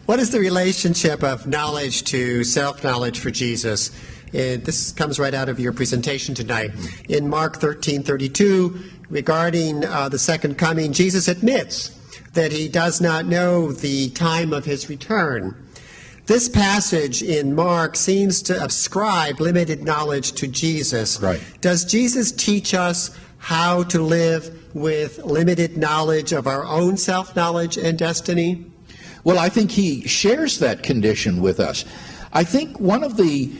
What is the relationship of knowledge to self-knowledge for Jesus? This comes right out of your presentation tonight. In Mark 13:32, regarding the second coming, Jesus admits that he does not know the time of his return. This passage in Mark seems to ascribe limited knowledge to Jesus. Right. Does Jesus teach us how to live with limited knowledge of our own self-knowledge and destiny? Well, I think he shares that condition with us. I think one of the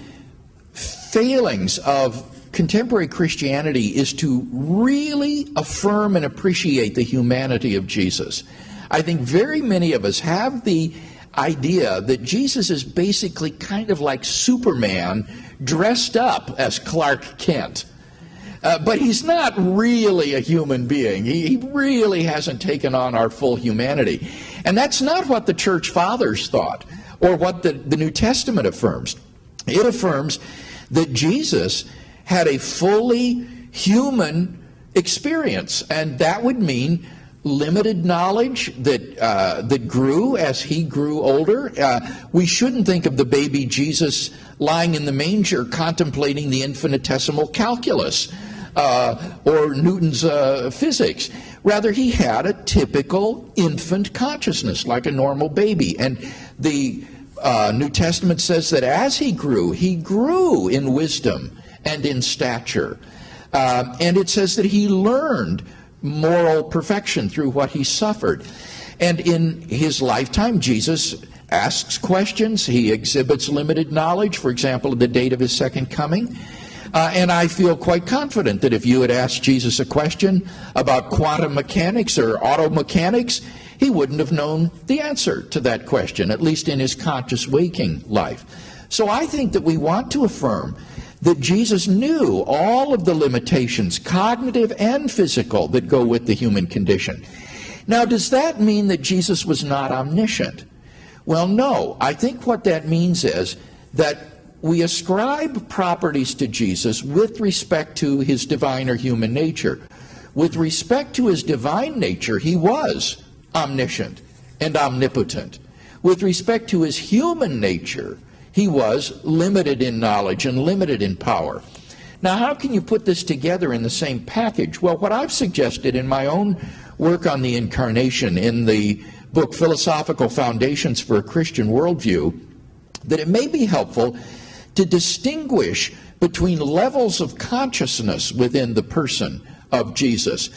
failings of contemporary Christianity is to really affirm and appreciate the humanity of Jesus. I think very many of us have the idea that Jesus is basically kind of like Superman dressed up as Clark Kent. But he's not really a human being. He really hasn't taken on our full humanity. And that's not what the church fathers thought, or what the New Testament affirms. It affirms that Jesus had a fully human experience, and that would mean limited knowledge that grew as he grew older. We shouldn't think of the baby Jesus lying in the manger contemplating the infinitesimal calculus or Newton's physics. Rather, he had a typical infant consciousness like a normal baby. And the New Testament says that as he grew in wisdom and in stature. And it says that he learned moral perfection through what he suffered. And in his lifetime, Jesus asks questions. He exhibits limited knowledge, for example, of the date of his second coming. And I feel quite confident that if you had asked Jesus a question about quantum mechanics or auto mechanics, he wouldn't have known the answer to that question, at least in his conscious waking life. So I think that we want to affirm that Jesus knew all of the limitations, cognitive and physical, that go with the human condition. Now, does that mean that Jesus was not omniscient? Well, no. I think what that means is that we ascribe properties to Jesus with respect to his divine or human nature. With respect to his divine nature, he was omniscient and omnipotent. With respect to his human nature, he was limited in knowledge and limited in power. Now, how can you put this together in the same package? Well, what I've suggested in my own work on the Incarnation in the book Philosophical Foundations for a Christian Worldview, that it may be helpful to distinguish between levels of consciousness within the person of Jesus.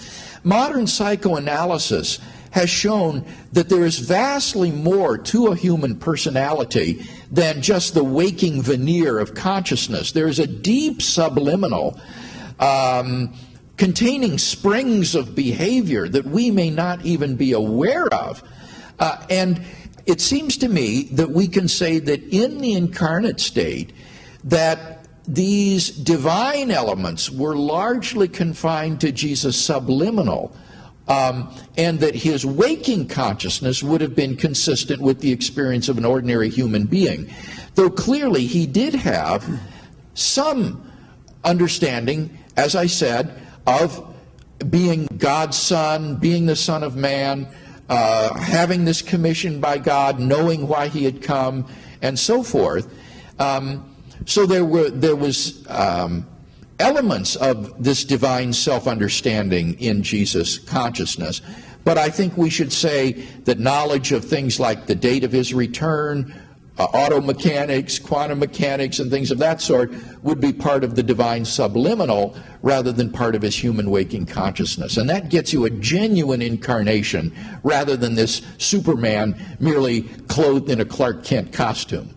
Modern psychoanalysis has shown that there is vastly more to a human personality than just the waking veneer of consciousness. There is a deep subliminal containing springs of behavior that we may not even be aware of. And it seems to me that we can say that in the incarnate state, that these divine elements were largely confined to Jesus' subliminal, and that his waking consciousness would have been consistent with the experience of an ordinary human being. Though clearly he did have some understanding, as I said, of being God's Son, being the Son of Man, having this commission by God, knowing why he had come, and so forth. So there was elements of this divine self-understanding in Jesus' consciousness. But I think we should say that knowledge of things like the date of his return, auto mechanics, quantum mechanics, and things of that sort would be part of the divine subliminal rather than part of his human waking consciousness. And that gets you a genuine incarnation rather than this Superman merely clothed in a Clark Kent costume.